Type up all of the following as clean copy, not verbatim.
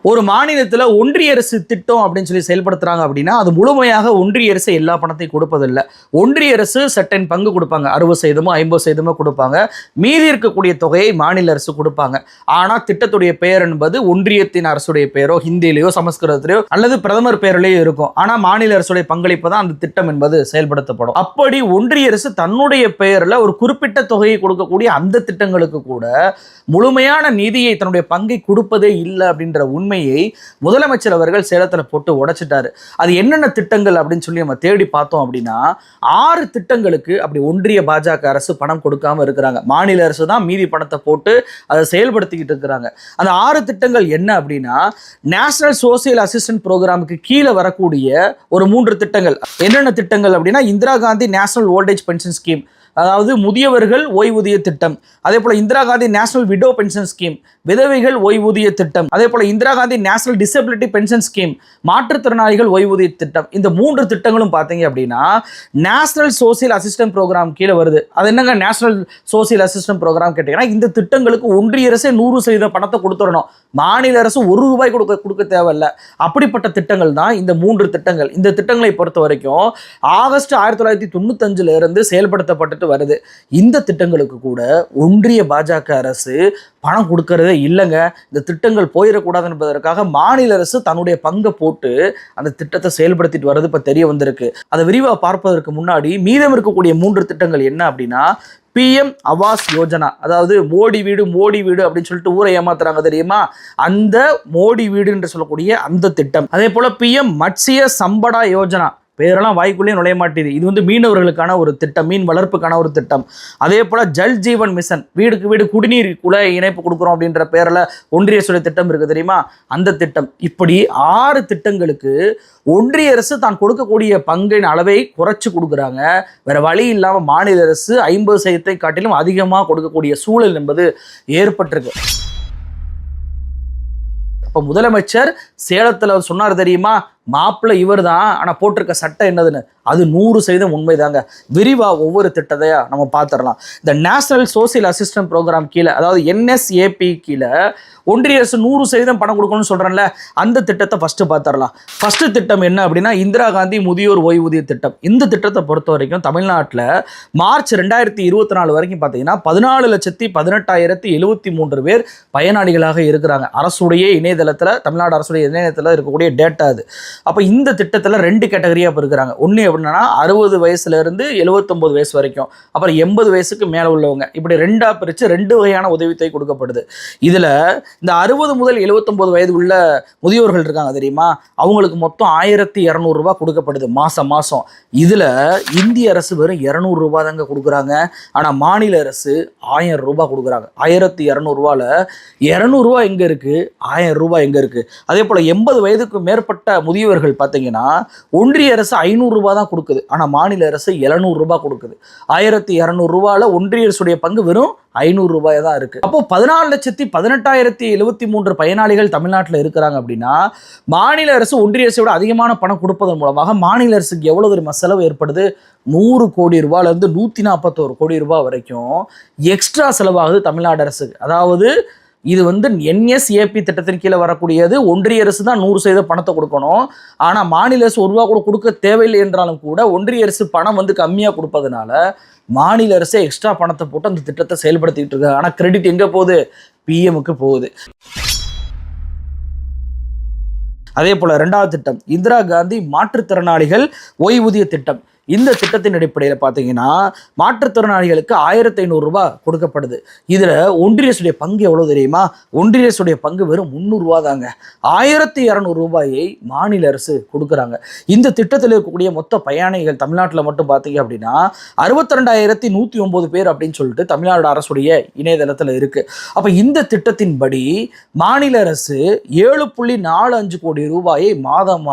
ஒரு மாநிலத்தில் ஒன்றிய அரசு திட்டம் அப்படின்னு சொல்லி செயல்படுத்துறாங்க அப்படின்னா அது முழுமையாக ஒன்றிய அரசு எல்லா பணத்தையும் கொடுப்பதில்லை. ஒன்றிய அரசு சட்டன் பங்கு கொடுப்பாங்க, 60% 50% கொடுப்பாங்க. மீதி இருக்கக்கூடிய தொகையை மாநில அரசு கொடுப்பாங்க. ஆனால் திட்டத்துடைய பெயர் என்பது ஒன்றியத்தின் அரசுடைய பெயரோ ஹிந்திலேயோ சமஸ்கிருதத்திலேயோ அல்லது பிரதமர் பெயரிலேயோ இருக்கும். ஆனால் மாநில அரசுடைய பங்களிப்பு தான் அந்த திட்டம் என்பது செயல்படுத்தப்படும். அப்படி ஒன்றிய அரசு தன்னுடைய பெயரில் ஒரு குறிப்பிட்ட தொகையை கொடுக்கக்கூடிய அந்த திட்டங்களுக்கு கூட முழுமையான நிதியை தன்னுடைய பங்கை கொடுப்பதே இல்லை அப்படின்ற உண்மையை முதலமைச்சர் அவர்கள் சேலத்தில் போட்டு உடைச்சிட்டாரு. அது என்னென்ன திட்டங்கள் அப்படின்னு சொல்லி நம்ம தேடி பார்த்தோம் அப்படின்னா 6 திட்டங்களுக்கு அப்படி ஒன்றிய பாஜக அரசு பணம் கொடுக்காம இருக்கிறாங்க. மாநில அரசு தான் மீதி பணத்தை போட்டு அதை செயல்படுத்திக்கிட்டு இருக்கிறாங்க. அந்த 6 திட்டங்கள் என்ன அப்படின்னா, நேஷனல் சோசியல் அசிஸ்டன்ட் ப்ரோக்ராமுக்கு கீழே வரக்கூடிய ஒரு 3 திட்டங்கள். என்னென்ன திட்டங்கள் அப்படின்னா, Indira Gandhi national old age pension scheme, அதாவது முதியவர்கள் ஓய்வூதிய திட்டம். அதே போல Indira Gandhi national widow pension scheme, விதவைகள் ஓய்வூதிய திட்டம். அதே போல Indira Gandhi national disability pension scheme, மாற்றுத்திறனாளிகள் ஓய்வூதிய திட்டம். இந்த 3 திட்டங்களும் பார்த்தீங்க அப்படின்னா நேஷனல் சோசியல் அசிஸ்டன்ட் ப்ரோக்ராம் கீழே வருது. அது என்னங்க நேஷனல் சோசியல் அசிஸ்டன்ட் ப்ரோக்ராம் கேட்டீங்கன்னா, இந்த திட்டங்களுக்கு ஒன்றிய அரசே 100% பணத்தை கொடுத்துடணும். மாநில அரசு ₹1 கொடுக்க தேவையில்லை. அப்படிப்பட்ட திட்டங்கள் தான் இந்த 3 திட்டங்கள். இந்த திட்டங்களை பொறுத்த வரைக்கும் ஆகஸ்ட் 1995 இருந்து செயல்படுத்தப்பட்டு வருது. இந்த திட்டங்களுக்கு கூட ஒன்றிய பாஜக அரசு பணம் கொடுக்கறதே இல்லைங்க. இந்த திட்டங்கள் போயிடக்கூடாது என்பதற்காக மாநில அரசு தன்னுடைய பங்கை போட்டு அந்த திட்டத்தை செயல்படுத்திட்டு வர்றது இப்ப தெரிய வந்திருக்கு. அதை விரிவாக பார்ப்பதற்கு முன்னாடி மீதம் இருக்கக்கூடிய 3 திட்டங்கள் என்ன அப்படின்னா, PM ஆவாஸ் யோஜனா, அதாவது மோடி வீடு அப்படின்னு சொல்லிட்டு ஊரை ஏமாத்துறாங்க தெரியுமா, அந்த மோடி வீடு என்று சொல்லக்கூடிய அந்த திட்டம். அதே போல PM மத்ஸ்ய சம்படா யோஜனா, பேரெல்லாம் வாய்க்குள்ளே நுழைய மாட்டேது. இது வந்து மீனவர்களுக்கான ஒரு திட்டம், மீன் வளர்ப்புக்கான ஒரு திட்டம். அதே போல ஜல் ஜீவன் மிஷன், வீடுக்கு வீடு குடிநீர் குழாய் இணைப்பு கொடுக்குறோம் அப்படின்ற பேரில் ஒன்றிய அரசுடைய திட்டம் இருக்கு தெரியுமா, அந்த திட்டம். இப்படி 6 திட்டங்களுக்கு ஒன்றிய அரசு தான் கொடுக்கக்கூடிய பங்கின் அளவை குறைச்சு கொடுக்குறாங்க. வேற வழி இல்லாமல் மாநில அரசு 50% காட்டிலும் அதிகமாக கொடுக்கக்கூடிய சூழல் என்பது ஏற்பட்டிருக்கு. இப்போ முதலமைச்சர் சேலத்தில் சொன்னார் தெரியுமா, மாப்பிள்ளை இவர் தான், ஆனால் போட்டிருக்க சட்டம் என்னதுன்னு, அது 100% உண்மைதாங்க. விரிவாக ஒவ்வொரு திட்டத்தையா நம்ம பார்த்துடலாம். இந்த நேஷனல் சோசியல் அசிஸ்டன்ட் ப்ரோக்ராம் கீழே, அதாவது NSAP கீழே ஒன்றிய அரசு 100% பணம் கொடுக்கணும்னு சொல்கிறேன்ல, அந்த திட்டத்தை ஃபஸ்ட்டு பார்த்துடலாம். ஃபஸ்ட்டு திட்டம் என்ன அப்படின்னா, இந்திரா காந்தி முதியோர் ஓய்வூதிய திட்டம். இந்த திட்டத்தை பொறுத்த வரைக்கும் தமிழ்நாட்டில் மார்ச் 2024 வரைக்கும் பார்த்தீங்கன்னா 14,18,073 பேர் பயனாளிகளாக இருக்கிறாங்க. அரசுடைய இணையதளத்தில், தமிழ்நாடு அரசுடைய இணையதளத்தில் இருக்கக்கூடிய டேட்டா அது. அப்போ இந்த திட்டத்தில் 2 கேட்டகரியாக இருக்கிறாங்க. ஒன்று எப்படின்னா 60 வயசுலேருந்து 79 வயசு வரைக்கும், அப்புறம் 80 வயசுக்கு மேலே உள்ளவங்க, இப்படி 2ஆக பிரித்து 2 வகையான உதவித்தொகை கொடுக்கப்படுது. இதில் இந்த 60 முதல் 79 வயது உள்ள முதியோர்கள் இருக்காங்க தெரியுமா, அவங்களுக்கு மொத்தம் ₹1200 கொடுக்கப்படுது மாதம். இதில் இந்திய அரசு வெறும் ₹200 தாங்க கொடுக்குறாங்க. ஆனால் மாநில அரசு ₹1000 கொடுக்குறாங்க. ₹1200 ₹200 எங்கே இருக்குது, ₹1000 எங்கே இருக்குது? அதே போல் 80 வயதுக்கு மேற்பட்ட முதியவர்கள் பார்த்தீங்கன்னா ஒன்றிய அரசு ₹500 தான் கொடுக்குது, ஆனால் மாநில அரசு ₹700 கொடுக்குது. ₹1200 ஒன்றிய அரசுடைய பங்கு வெறும் ₹500 தான் இருக்கு. அப்போ 14,18,073 பயனாளிகள் தமிழ்நாட்டில் இருக்கிறாங்க அப்படின்னா, மாநில அரசு ஒன்றிய அரசை விட அதிகமான பணம் கொடுப்பதன் மூலமாக மாநில அரசுக்கு எவ்வளவு தெரியுமா செலவு ஏற்படுது? ₹100 கோடியிலிருந்து ₹141 கோடி வரைக்கும் எக்ஸ்ட்ரா செலவாகுது தமிழ்நாடு அரசுக்கு. அதாவது இது வந்து NSAP திட்டத்தின் கீழே வரக்கூடியது. ஒன்றிய அரசு தான் 100% பணத்தை கொடுக்கணும். ஆனால் மாநில அரசு ₹1 கூட கொடுக்க தேவையில்லை என்றாலும் கூட ஒன்றிய அரசு பணம் வந்து கம்மியாக கொடுப்பதனால மாநில அரசே எக்ஸ்ட்ரா பணத்தை போட்டு அந்த திட்டத்தை செயல்படுத்திட்டு இருக்காங்க. ஆனால் கிரெடிட் எங்கே போகுது? PM-க்கு போகுது. அதே போல் 2வது திட்டம் இந்திரா காந்தி மாற்றுத்திறனாளிகள் ஓய்வூதிய திட்டம். இந்த திட்டத்தின் அடிப்படையில் பார்த்தீங்கன்னா மாற்றுத்திறனாளிகளுக்கு ₹1500 கொடுக்கப்படுது. இதில் ஒன்றிய அரசுடைய பங்கு எவ்வளோ தெரியுமா? ஒன்றிய அரசுடைய பங்கு வெறும் ₹300 தாங்க. ₹1200 மாநில அரசு கொடுக்குறாங்க. இந்த திட்டத்தில் இருக்கக்கூடிய மொத்த பயணிகள் தமிழ்நாட்டில் மட்டும் பார்த்தீங்க அப்படின்னா 62,109 பேர் அப்படின்னு சொல்லிட்டு தமிழ்நாடு அரசுடைய இணையதளத்தில் இருக்குது. அப்போ இந்த திட்டத்தின்படி மாநில அரசு ₹7.45 கோடி மாதம்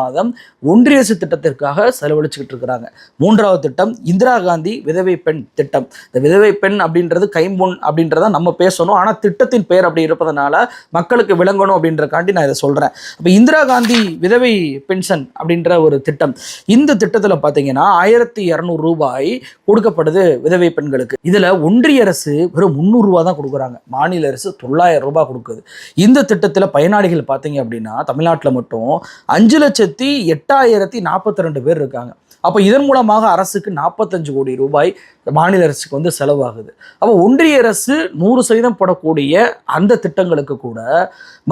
ஒன்றிய அரசு திட்டத்திற்காக செலவழிச்சுக்கிட்டு இருக்கிறாங்க. மூன்றாவது திட்டம் இந்திரா காந்தி விதவை பெண் திட்டம். இந்த விதவை பெண் அப்படின்றது கைம்பொன் அப்படின்றத நம்ம பேசணும், ஆனால் திட்டத்தின் பெயர் அப்படி இருப்பதனால மக்களுக்கு விளங்கணும் அப்படின்றக்காண்டி நான் இதை சொல்கிறேன். இப்போ இந்திரா காந்தி விதவை பென்ஷன் அப்படின்ற ஒரு திட்டம், இந்த திட்டத்தில் பார்த்தீங்கன்னா 1200 ரூபாய் கொடுக்கப்படுது விதவை பெண்களுக்கு. இதில் ஒன்றிய அரசு வெறும் 300 ரூபா தான் கொடுக்குறாங்க, மாநில அரசு 900 ரூபாய் கொடுக்குது. இந்த திட்டத்தில் பயனாளிகள் பார்த்தீங்க அப்படின்னா தமிழ்நாட்டில் மட்டும் 5,08,042 பேர் இருக்காங்க. அப்போ இதன் மூலமாக அரசுக்கு 45 கோடி ரூபாய் மாநில அரசுக்கு வந்து செலவாகுது. அப்போ ஒன்றிய அரசு 100% போடக்கூடிய அந்த திட்டங்களுக்கு கூட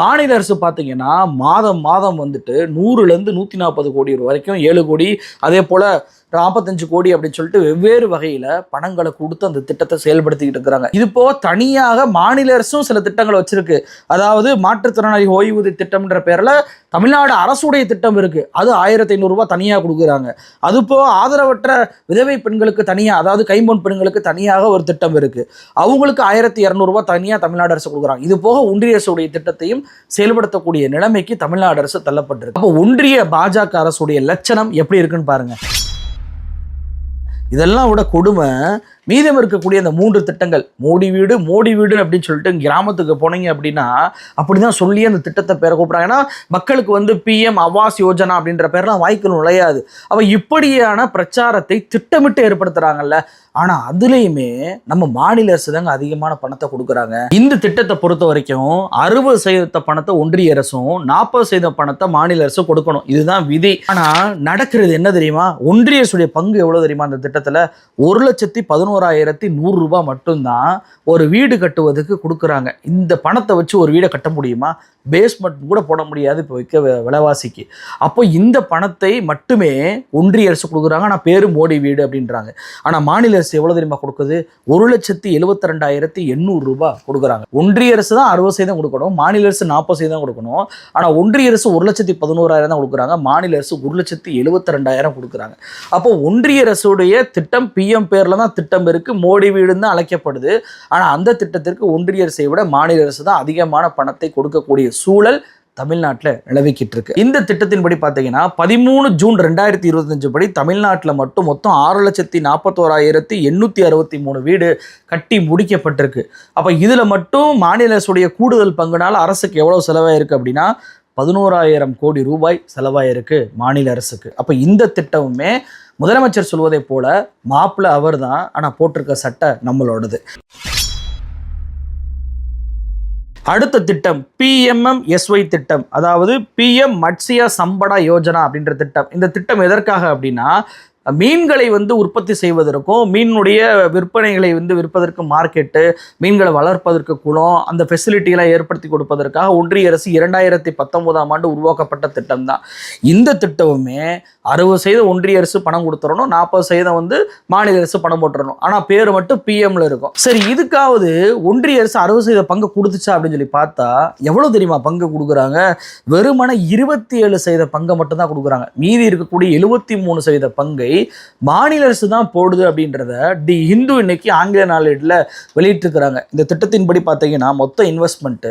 மாநில அரசு பார்த்தீங்கன்னா மாதம் மாதம் வந்துட்டு 100லேருந்து 140 கோடி வரைக்கும் 7 கோடி, அதே போல் 45 கோடி அப்படின்னு சொல்லிட்டு வெவ்வேறு வகையில் பணங்களை கொடுத்து அந்த திட்டத்தை செயல்படுத்திக்கிட்டு இருக்கிறாங்க. இது போக தனியாக மாநில அரசும் சில திட்டங்கள் வச்சிருக்கு. அதாவது மாற்றுத்திறனாளி ஓய்வூதிய திட்டம்ன்ற பேரில் தமிழ்நாடு அரசுடைய திட்டம் இருக்குது, அது 1500 ரூபாய் தனியாக கொடுக்குறாங்க. அது போக ஆதரவற்ற விதவை பெண்களுக்கு தனியாக, அதாவது கைம்பொன் பெண்களுக்கு தனியாக ஒரு திட்டம் இருக்குது, அவங்களுக்கு 1200 ரூபாய் தனியாக தமிழ்நாடு அரசு கொடுக்குறாங்க. இது போக ஒன்றிய அரசுடைய திட்டத்தையும் செயல்படுத்தக்கூடிய நிலைமைக்கு தமிழ்நாடு அரசு தள்ளப்பட்டிருக்கு. அப்போ ஒன்றிய பாஜக அரசுடைய லட்சணம் எப்படி இருக்குன்னு பாருங்க. இதெல்லாம் விட கொடுமை மீதம் இருக்கக்கூடிய அந்த 3 திட்டங்கள். மோடி வீடு மோடி வீடு அப்படின்னு சொல்லிட்டு கிராமத்துக்கு போனீங்க அப்படின்னா அப்படிதான் சொல்லி அந்த திட்டத்தை பேரை கூப்பிட்றாங்க. ஏன்னா மக்களுக்கு வந்து PM ஆவாஸ் யோஜனா அப்படின்ற பேர்லாம் வாய்க்குள் நுழையாது. அப்போ இப்படியான பிரச்சாரத்தை திட்டமிட்டு ஏற்படுத்துறாங்கல்ல. ஆனால் அதுலேயுமே நம்ம மாநில அரசு தாங்க அதிகமான பணத்தை கொடுக்குறாங்க. இந்த திட்டத்தை பொறுத்த வரைக்கும் 60% பணத்தை ஒன்றிய அரசும் 40% பணத்தை மாநில அரசும் கொடுக்கணும், இதுதான் விதி. ஆனால் நடக்கிறது என்ன தெரியுமா? ஒன்றிய அரசுடைய பங்கு எவ்வளோ தெரியுமா? அந்த திட்டத்தில் 1,11,100 ரூபாய் மட்டும்தான் ஒரு வீடு கட்டுவதுக்கு கொடுக்குறாங்க. இந்த பணத்தை வச்சு ஒரு வீடை கட்ட முடியுமா? பேஸ்மெண்ட் கூட போட முடியாது இப்போ வைக்க விலைவாசிக்கு. அப்போ இந்த பணத்தை மட்டுமே ஒன்றிய அரசு கொடுக்குறாங்க. ஆனால் பேரு மோடி வீடு அப்படின்றாங்க. ஆனால் மாநில அரசு எவ்வளோ தெரியுமா கொடுக்குது? 1,72,800 ரூபாய் கொடுக்குறாங்க. ஒன்றிய அரசு தான் 60% கொடுக்கணும், மாநில அரசு 40% தான் கொடுக்கணும். ஆனால் ஒன்றிய அரசு 1,11,000 தான் கொடுக்குறாங்க, மாநில அரசு 1,72,000 கொடுக்குறாங்க. அப்போ ஒன்றிய அரசுடைய திட்டம் PM பேரில் தான் திட்டம் இருக்குது, மோடி வீடுன்னு தான் அழைக்கப்படுது. ஆனால் அந்த திட்டத்திற்கு ஒன்றிய அரசை விட மாநில அரசு தான் அதிகமான பணத்தை கொடுக்கக்கூடிய சூழல் தமிழ்நாட்டில் நிலவிக்கிட்டு இருக்கு. இந்த திட்டத்தின்படி பார்த்தீங்கன்னா 13 ஜூன் 2025 படி தமிழ்நாட்டில் மட்டும் மொத்தம் 6,41,863 வீடு கட்டி முடிக்கப்பட்டிருக்கு. அப்போ இதில் மட்டும் மாநில அரசுடைய கூடுதல் பங்குனால அரசுக்கு எவ்வளோ செலவாயிருக்கு அப்படின்னா 11,000 கோடி ரூபாய் செலவாயிருக்கு மாநில அரசுக்கு. அப்போ இந்த திட்டமுமே முதலமைச்சர் சொல்வதை போல மாப்பிள்ள அவர் தான், ஆனால் போட்டிருக்க சட்டை நம்மளோடது. அடுத்த திட்டம் PMMSY திட்டம், அதாவது PM மத்ஸ்ய சம்படா யோஜனா அப்படின்ற திட்டம். இந்த திட்டம் எதற்காக அப்படின்னா மீன்களை வந்து உற்பத்தி செய்வதற்கும் மீனுடைய விற்பனைகளை வந்து விற்பதற்கு மார்க்கெட்டு, மீன்களை வளர்ப்பதற்கு குளம், அந்த ஃபெசிலிட்டிகளை ஏற்படுத்தி கொடுப்பதற்காக ஒன்றிய அரசு 2019ஆம் ஆண்டு உருவாக்கப்பட்ட திட்டம் தான். இந்த திட்டமுமே 60% ஒன்றிய அரசு பணம் கொடுத்துடணும், 40% வந்து மாநில அரசு பணம் போட்டுறணும். ஆனால் பேர் மட்டும் PMல இருக்கும். சரி, இதுக்காவது ஒன்றிய அரசு 60% பங்கு கொடுத்துச்சா அப்படின்னு சொல்லி பார்த்தா எவ்வளோ தெரியுமா பங்கு கொடுக்குறாங்க? வெறுமன 27% பங்கை மட்டும் தான் கொடுக்குறாங்க. மீதி இருக்கக்கூடிய 73% பங்கை மாநில அரசு தான் போடுது அப்படின்றத தி ஹிந்து இன்னைக்கு ஆங்கில நாளேடுல வெளியிட்டிருக்கிறாங்க. இந்த திட்டத்தின்படி பார்த்தீங்கன்னா மொத்த இன்வெஸ்ட்மெண்ட்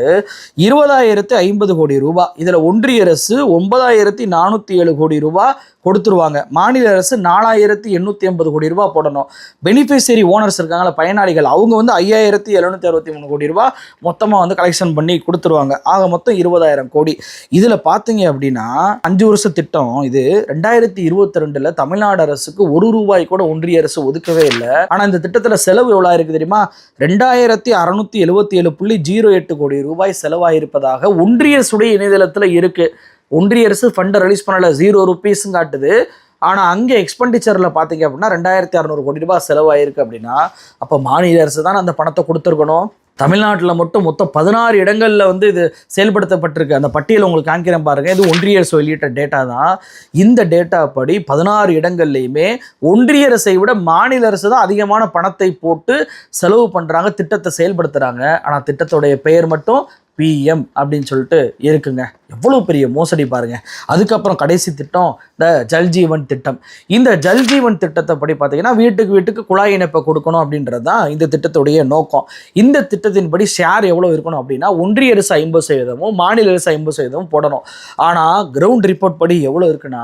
20,050 கோடி ரூபாய். இதில் ஒன்றிய அரசு 9,407 கோடி ரூபாய் கொடுத்துருவாங்க, மாநில அரசு 4,880 கோடி ரூபாய் போடணும். பெனிஃபிஷியரி ஓனர்ஸ் இருக்காங்களா, பயனாளிகள், அவங்க வந்து 5,763 கோடி ரூபாய் மொத்தமாக வந்து கலெக்ஷன் பண்ணி கொடுத்துருவாங்க. ஆக மொத்தம் 20,000 கோடி. இதில் பார்த்தீங்க அப்படின்னா 5 வருஷ திட்டம் இது. 2022 தமிழ்நாடு அரசுக்கு 1 ரூபாய் கூட ஒன்றிய அரசு ஒதுக்கவே இல்லை. ஆனால் இந்த திட்டத்தில் செலவு எவ்வளோ இருக்கு தெரியுமா? 2,677.08 கோடி ரூபாய் செலவாயிருப்பதாக ஒன்றிய அரசுடைய இணையதளத்தில் இருக்கு. ஒன்றிய அரசு ஃபண்டை ரிலீஸ் பண்ணல, 0 ரூபீஸும் காட்டுது. ஆனால் அங்கே எக்ஸ்பெண்டிச்சரில் பார்த்தீங்க அப்படின்னா 2,600 கோடி ரூபாய் செலவாயிருக்கு. அப்படின்னா அப்போ மாநில அரசு தான் அந்த பணத்தை கொடுத்துருக்கணும். தமிழ்நாட்டில் மட்டும் மொத்தம் 16 இடங்களில் வந்து இது செயல்படுத்தப்பட்டிருக்கு. அந்த பட்டியல் உங்களுக்கு காண்கிறேன் பாருங்கள். இது ஒன்றிய அரசு வெளியிட்ட டேட்டா தான். இந்த டேட்டா படி 16 இடங்கள்லையுமே ஒன்றிய அரசை விட மாநில அரசு தான் அதிகமான பணத்தை போட்டு செலவு பண்ணுறாங்க, திட்டத்தை செயல்படுத்துகிறாங்க. ஆனால் திட்டத்துடைய பெயர் மட்டும் பிஎம் அப்படின்னு சொல்லிட்டு இருக்குங்க. எவ்வளோ பெரிய மோசடி பாருங்க. அதுக்கப்புறம் கடைசி திட்டம் இந்த ஜல்ஜீவன் திட்டம். இந்த ஜல்ஜீவன் திட்டத்தை படி பார்த்தீங்கன்னா வீட்டுக்கு வீட்டுக்கு குழாய் இணைப்பை கொடுக்கணும் அப்படின்றது தான் இந்த திட்டத்துடைய நோக்கம். இந்த திட்டத்தின்படி ஷேர் எவ்வளோ இருக்கணும் அப்படின்னா ஒன்றிய அரசு 50%, மாநில அரசு 50% போடணும். ஆனால் கிரவுண்ட் ரிப்போர்ட் படி எவ்வளோ இருக்குன்னா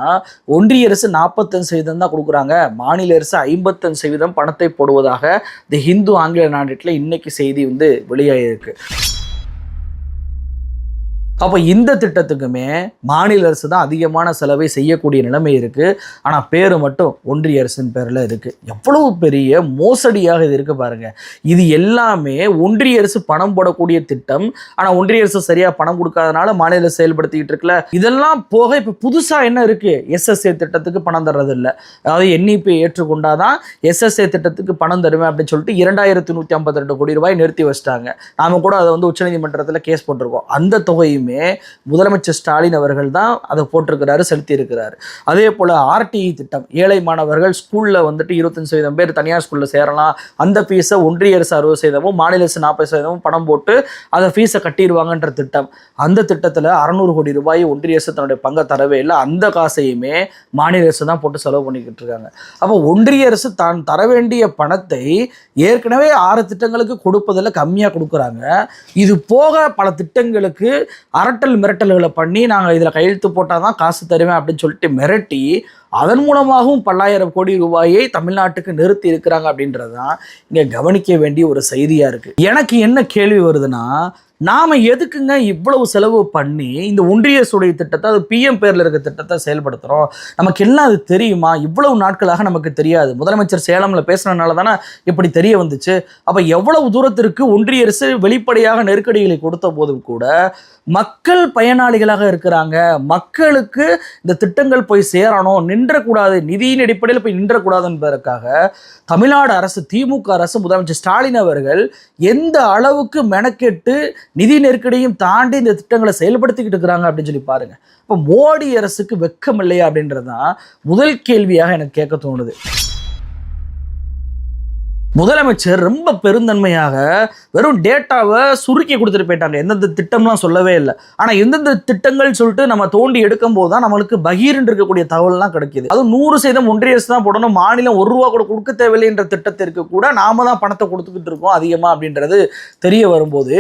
ஒன்றிய அரசு 45% தான் கொடுக்குறாங்க, மாநில அரசு 55% பணத்தை போடுவதாக தி ஹிந்து ஆங்கில நாளேட்டில் இன்னைக்கு செய்தி வந்து வெளியாகிருக்கு. அப்போ இந்த திட்டத்துக்குமே மாநில அரசு தான் அதிகமான செலவை செய்யக்கூடிய நிலைமை இருக்குது. ஆனால் பேர் மட்டும் ஒன்றிய அரசின் பேரில் இருக்குது. எவ்வளவு பெரிய மோசடியாக இது இருக்குது பாருங்கள். இது எல்லாமே ஒன்றிய அரசு பணம் போடக்கூடிய திட்டம். ஆனால் ஒன்றிய அரசு சரியாக பணம் கொடுக்காதனால மாநில அரசு செயல்படுத்திக்கிட்டு இருக்குல்ல. இதெல்லாம் போக இப்போ புதுசாக என்ன இருக்குது, எஸ்எஸ்ஏ திட்டத்துக்கு பணம் தர்றது இல்லை. அதாவது என்இபி ஏற்றுக்கொண்டாதான் எஸ்எஸ்ஏ திட்டத்துக்கு பணம் தருவேன் அப்படின்னு சொல்லிட்டு 2152 கோடி ரூபாய் நிறுத்தி வச்சிட்டாங்க. நாம கூட அதை வந்து உச்சநீதிமன்றத்தில் கேஸ் போட்டிருக்கோம். அந்த தொகையும் முதலமைச்சர் ஸ்டாலின் அவர்கள் தான் அதை போட்டிருக்கிறாரு, செலுத்தி இருக்கிறாரு. அதே போல ஆர்டிஇ திட்டம், ஏழை மாணவர்கள் ஸ்கூல்ல வந்துட்டு 25% பேர் தனியார் ஸ்கூல்ல சேரலாம், அந்த ஃபீஸை ஒன்றிய அரசு 60%, மாநில அரசு 40% பணம் போட்டு அதை ஃபீஸை கட்டிடுவாங்கன்ற திட்டம். அந்த திட்டத்தில் 600 கோடி ரூபாய் ஒன்றிய அரசு தன்னுடைய பங்கை தரவே இல்லை. அந்த காசையுமே மாநில அரசு தான் போட்டு செலவு பண்ணிக்கிட்டு இருக்காங்க. அப்போ ஒன்றிய அரசு தான் தர வேண்டிய பணத்தை ஏற்கனவே 6 திட்டங்களுக்கு கொடுப்பதில் கம்மியாக கொடுக்குறாங்க. இது போக பல திட்டங்களுக்கு அரட்டல் மிரட்டல்களை பண்ணி நாங்கள் இதில் கையெழுத்து போட்டால் தான் காசு தருவேன் அப்படின்னு சொல்லிட்டு மிரட்டி அதன் மூலமாகவும் பல்லாயிரம் கோடி ரூபாயை தமிழ்நாட்டுக்கு நிறுத்தி இருக்கிறாங்க அப்படின்றது தான் இங்கே கவனிக்க வேண்டிய ஒரு செய்தியாக இருக்குது. எனக்கு என்ன கேள்வி வருதுன்னா, நாம் எதுக்குங்க இவ்வளவு செலவு பண்ணி இந்த ஒன்றிய அரசுடைய திட்டத்தை, அது பிஎம் பேரில் இருக்க திட்டத்தை செயல்படுத்துகிறோம்? நமக்கு எல்லாம் அது தெரியுமா? இவ்வளவு நாட்களாக நமக்கு தெரியாது. முதலமைச்சர் சேலமில் பேசுனதுனால தானே இப்படி தெரிய வந்துச்சு. அப்போ எவ்வளவு தூரத்திற்கு ஒன்றிய அரசு வெளிப்படையாக நெருக்கடிகளை கொடுத்த போதும் கூட மக்கள் பயனாளிகளாக இருக்கிறாங்க. மக்களுக்கு இந்த திட்டங்கள் போய் சேரணும், நின்றக்கூடாது, நிதியின் அடிப்படையில் போய் நின்றக்கூடாது என்பதற்காக தமிழ்நாடு அரசு, திமுக அரசு, முதலமைச்சர் ஸ்டாலின் அவர்கள் எந்த அளவுக்கு மெனக்கெட்டு நிதி நெருக்கடியும் தாண்டி இந்த திட்டங்களை செயல்படுத்திக்கிட்டு இருக்கிறாங்க அப்படின்னு சொல்லி பாருங்க. இப்போ மோடி அரசுக்கு வெக்கம் இல்லையா அப்படின்றதான் முதல் கேள்வியாக எனக்கு கேட்க தோணுது. முதலமைச்சர் ரொம்ப பெருந்தன்மையாக வெறும் டேட்டாவை சுருக்கி கொடுத்துட்டு போயிட்டாங்க. எந்தெந்த திட்டம்லாம் சொல்லவே இல்லை. ஆனால் எந்தெந்த திட்டங்கள் சொல்லிட்டு நம்ம தோண்டி எடுக்கும் போது தான் நம்மளுக்கு பகீர்னு இருக்கக்கூடிய தகவல்லாம் கிடைக்கிது. அதுவும் 100% ஒன்றிய அரசு தான் போடணும், மாநிலம் 1 ரூபா கூட கொடுக்க தேவையில்லைன்ற திட்டத்திற்கு கூட நாம தான் பணத்தை கொடுத்துக்கிட்டு இருக்கோம் அதிகமாக அப்படின்றது தெரிய வரும்போது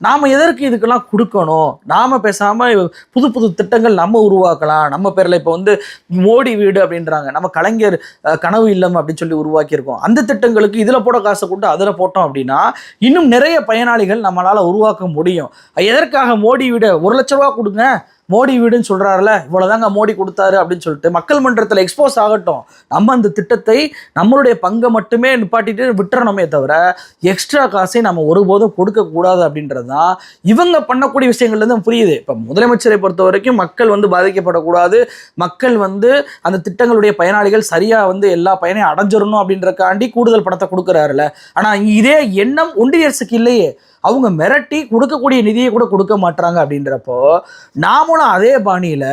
நாம் எதற்கு இதுக்கெல்லாம் கொடுக்கணும்? நாம் பேசாமல் புது புது திட்டங்கள் நம்ம உருவாக்கலாம். நம்ம பேரில் இப்போ வந்து மோடி வீடு அப்படின்றாங்க, நம்ம கலைஞர் கனவு இல்லம் அப்படின்னு சொல்லி உருவாக்கியிருக்கோம். அந்த திட்டங்களுக்கு இதில் போட காசை கொண்டு அதில் போட்டோம் அப்படின்னா இன்னும் நிறைய பயனாளிகள் நம்மளால உருவாக்க முடியும். எதற்காக மோடி வீடு 1 லட்ச ரூபா கொடுங்க, மோடி வீடுன்னு சொல்கிறாருல, இவ்வளோதாங்க மோடி கொடுத்தாரு அப்படின்னு சொல்லிட்டு மக்கள் மன்றத்தில் எக்ஸ்போஸ் ஆகட்டும். நம்ம அந்த திட்டத்தை நம்மளுடைய பங்கை மட்டுமே நிப்பாட்டிட்டு விட்டுறணுமே தவிர எக்ஸ்ட்ரா காசை நம்ம ஒருபோதும் கொடுக்கக்கூடாது அப்படின்றது தான் இவங்க பண்ணக்கூடிய விஷயங்கள்லேருந்து புரியுது. இப்போ முதலமைச்சரை பொறுத்த வரைக்கும் மக்கள் வந்து பாதிக்கப்படக்கூடாது, மக்கள் வந்து அந்த திட்டங்களுடைய பயனாளிகள் சரியாக வந்து எல்லா பயனையும் அடைஞ்சிடணும் அப்படின்றக்காண்டி கூடுதல் பணத்தை கொடுக்குறாருல. ஆனால் இதே எண்ணம் ஒன்றிய அரசுக்கு இல்லையே. அவங்க மிரட்டி கொடுக்கக்கூடிய நிதியை கூட கொடுக்க மாட்டாங்க. அப்படின்றப்போ நாமளும் அதே பாணியில்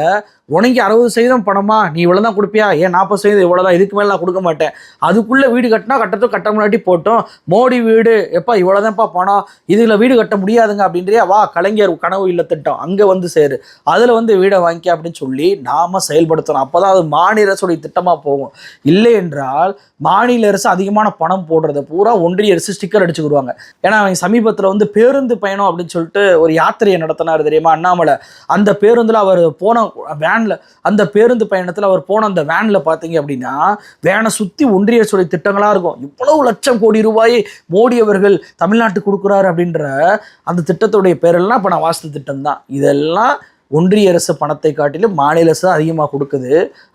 உனக்கு 60% பணமா, நீ இவ்வளோ தான் கொடுப்பியா, ஏன் 40% இவ்வளோ தான், இதுக்கு மேலே நான் கொடுக்க மாட்டேன், அதுக்குள்ளே வீடு கட்டினா கட்டத்துக்கு கட்ட முன்னாடி போட்டோம், மோடி வீடு எப்பா இவ்வளோ தான்ப்பா பணம், இதில் வீடு கட்ட முடியாதுங்க அப்படின்றியா, வா கலைஞர் கனவு இல்ல திட்டம் அங்கே வந்து சேரு, அதில் வந்து வீடை வாங்கி அப்படின்னு சொல்லி நாம் செயல்படுத்தணும். அப்போ தான் அது மாநில அரசுடைய திட்டமாக போகும். இல்லை என்றால் மாநில அரசு அதிகமான பணம் போடுறத பூரா ஒன்றிய அரசு ஸ்டிக்கர் அடிச்சுக்கிடுவாங்க. ஏன்னா அவங்க சமீபத்தில் வந்து பேருந்து பயணம் அப்படின்னு சொல்லிட்டு ஒரு யாத்திரையை நடத்தினார் தெரியுமா, அண்ணாமலை. அந்த பேருந்தில் அவர் போன வேனில், அந்த பேருந்து பயணத்தில் அவர் போன அந்த வேனில் பார்த்தீங்க அப்படின்னா வேனை சுற்றி ஒன்றிய அரசுடைய திட்டங்களாக இருக்கும். இவ்வளவு லட்சம் கோடி ரூபாயை மோடி அவர்கள் தமிழ்நாட்டுக்கு கொடுக்குறாரு அப்படின்ற அந்த திட்டத்துடைய பேரெல்லாம் இப்போ நான் வாசித்த திட்டம் தான். இதெல்லாம் ஒன்றிய அரசு பணத்தை காட்டிலும் மாநில அரசு அதிகமாக கொடுக்குது.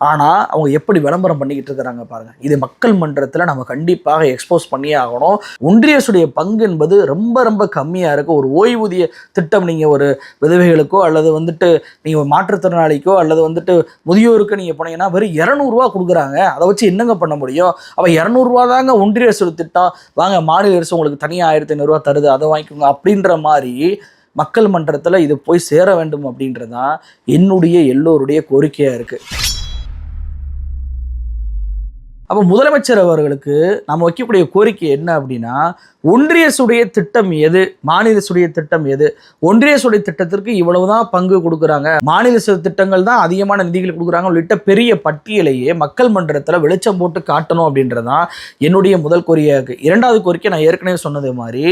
ஆனால் அவங்க எப்படி விளம்பரம் பண்ணிக்கிட்டு இருக்கிறாங்க பாருங்கள். இது மக்கள் மன்றத்தில் நம்ம கண்டிப்பாக எக்ஸ்போஸ் பண்ணியே ஆகணும். ஒன்றிய அரசுடைய பங்கு என்பது ரொம்ப ரொம்ப கம்மியாக இருக்குது. ஒரு ஓய்வூதிய திட்டம் நீங்கள் ஒரு விதவைகளுக்கோ அல்லது வந்துட்டு நீங்கள் மாற்றுத்திறனாளிக்கோ அல்லது வந்துட்டு முதியோருக்கு நீங்கள் போனீங்கன்னா வெறும் 200 ரூபா கொடுக்குறாங்க. அதை வச்சு என்னங்க பண்ண முடியும்? அப்போ 200 ரூபா தாங்க ஒன்றிய அரசு திட்டம், வாங்க மாநில அரசு உங்களுக்கு தனியாக 1500 ரூபா தருது, அதை வாங்கிக்கோங்க அப்படின்ற மாதிரி மக்கள் மன்றத்தில் இது போய் சேர வேண்டும் அப்படின்றதான் என்னுடைய எல்லோருடைய கோரிக்கையாக இருக்குது. அப்போ முதலமைச்சர் அவர்களுக்கு நம்ம வைக்கக்கூடிய கோரிக்கை என்ன அப்படின்னா, ஒன்றிய அரசுடைய திட்டம் எது, மாநில அரசுடைய திட்டம் எது? ஒன்றிய அரசுடைய திட்டத்திற்கு இவ்வளவுதான் பங்கு கொடுக்குறாங்க, மாநில அரசு திட்டங்கள் தான் அதிகமான நிதிகள் கொடுக்குறாங்க உள்ளிட்ட பெரிய பட்டியலையே மக்கள் மன்றத்தில் வெளிச்சம் போட்டு காட்டணும் அப்படின்றதான் என்னுடைய முதல் கோரிக்கையாக இருக்கு. இரண்டாவது கோரிக்கை, நான் ஏற்கனவே சொன்னது மாதிரி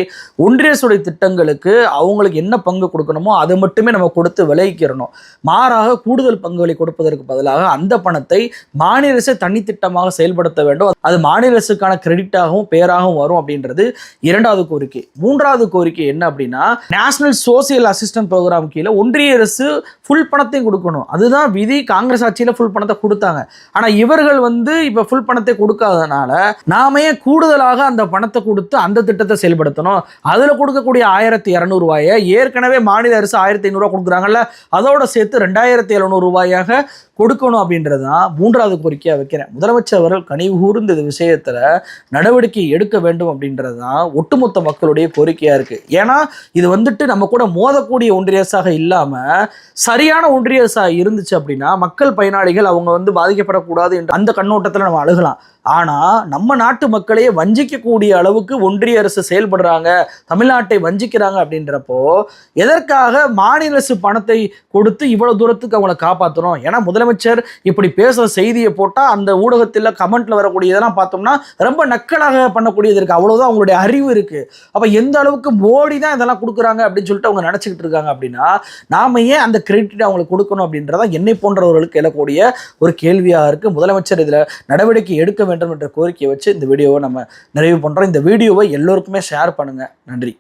ஒன்றிய அரசுடைய திட்டங்களுக்கு அவங்களுக்கு என்ன பங்கு கொடுக்கணுமோ அதை மட்டுமே நம்ம கொடுத்து விளைவிக்கிறணும். மாறாக கூடுதல் பங்குகளை கொடுப்பதற்கு பதிலாக அந்த பணத்தை மாநில அரசு தனித்திட்டமாக செயல்படுத்த வேண்டும். அது மாநில அரசுக்கான கிரெடிட்டாகவும் பேராகவும் வரும் அப்படின்றது இரண்டாவது கோரிக்கை. மூன்றாவது கோரிக்கை என்ன அப்படின்னா, நேஷனல் சோசியல் அசிஸ்டன்ட் ப்ரோக்ராம் கீழே ஒன்றிய அரசு ஃபுல் பணத்தையும் கொடுக்கணும். அதுதான் விதி. காங்கிரஸ் ஆட்சியில் ஃபுல் பணத்தை கொடுத்தாங்க. ஆனால் இவர்கள் இப்போ ஃபுல் பணத்தை கொடுக்காதனால நாம ஏன் கூடுதலாக அந்த பணத்தை கொடுத்து அந்த திட்டத்தை செயல்படுத்தணும்? அதில் கொடுக்கக்கூடிய 1200 ரூபாயை ஏற்கனவே மாநில அரசு 1500 கொடுக்குறாங்கல்ல, அதோட சேர்த்து 2700 ரூபாயாக கொடுக்கணும் அப்படின்றது தான் மூன்றாவது கோரிக்கையாக வைக்கிறேன். முதலமைச்சர் அவர்கள் கனிவு கூர்ந்த இந்த விஷயத்தில் நடவடிக்கை எடுக்க வேண்டும் அப்படின்றது தான் ஒட்டுமொத்த மக்களுடைய கோரிக்கையாக இருக்குது. ஏன்னா இது நம்ம கூட மோதக்கூடிய ஒன்றிய அரசாக இல்லாமல் சரியான ஒன்றிய அரசாக இருந்துச்சு அப்படின்னா மக்கள் பயனாளிகள் அவங்க பாதிக்கப்படக்கூடாது என்ற அந்த கண்ணோட்டத்தில் நம்ம அணுகலாம். ஆனால் நம்ம நாட்டு மக்களையே வஞ்சிக்கக்கூடிய அளவுக்கு ஒன்றிய அரசு செயல்படுறாங்க, தமிழ்நாட்டை வஞ்சிக்கிறாங்க அப்படின்றப்போ எதற்காக மாநில அரசு பணத்தை கொடுத்து இவ்வளவு தூரத்துக்கு அவங்கள காப்பாற்றணும்? ஏன்னா முதலமைச்சர் இப்படி பேசுகிற செய்தியை போட்டால் அந்த ஊடகத்தில் கமெண்ட்ல வரக்கூடிய இதெல்லாம் பார்த்தோம்னா ரொம்ப நக்கலாக பண்ணக்கூடியது இருக்குது. அவ்வளோதான் அவங்களுடைய அறிவு இருக்குது. அப்போ எந்த அளவுக்கு மோடி தான் இதெல்லாம் கொடுக்குறாங்க அப்படின்னு சொல்லிட்டு அவங்க நினச்சிக்கிட்டு இருக்காங்க அப்படின்னா நாம ஏன் அந்த கிரெடிட் அவங்களுக்கு கொடுக்கணும் அப்படின்றதான் என்னை போன்றவர்களுக்கு எழக்கூடிய ஒரு கேள்வியாக இருக்குது. முதலமைச்சர் இதில் நடவடிக்கை எடுக்க வேண்டும் என்ற கோரிக்கையை வச்சு இந்த வீடியோவை நம்ம நிறைவு பண்ணுறோம். இந்த வீடியோவை எல்லோருக்குமே ஷேர் பண்ணுங்கள். நன்றி.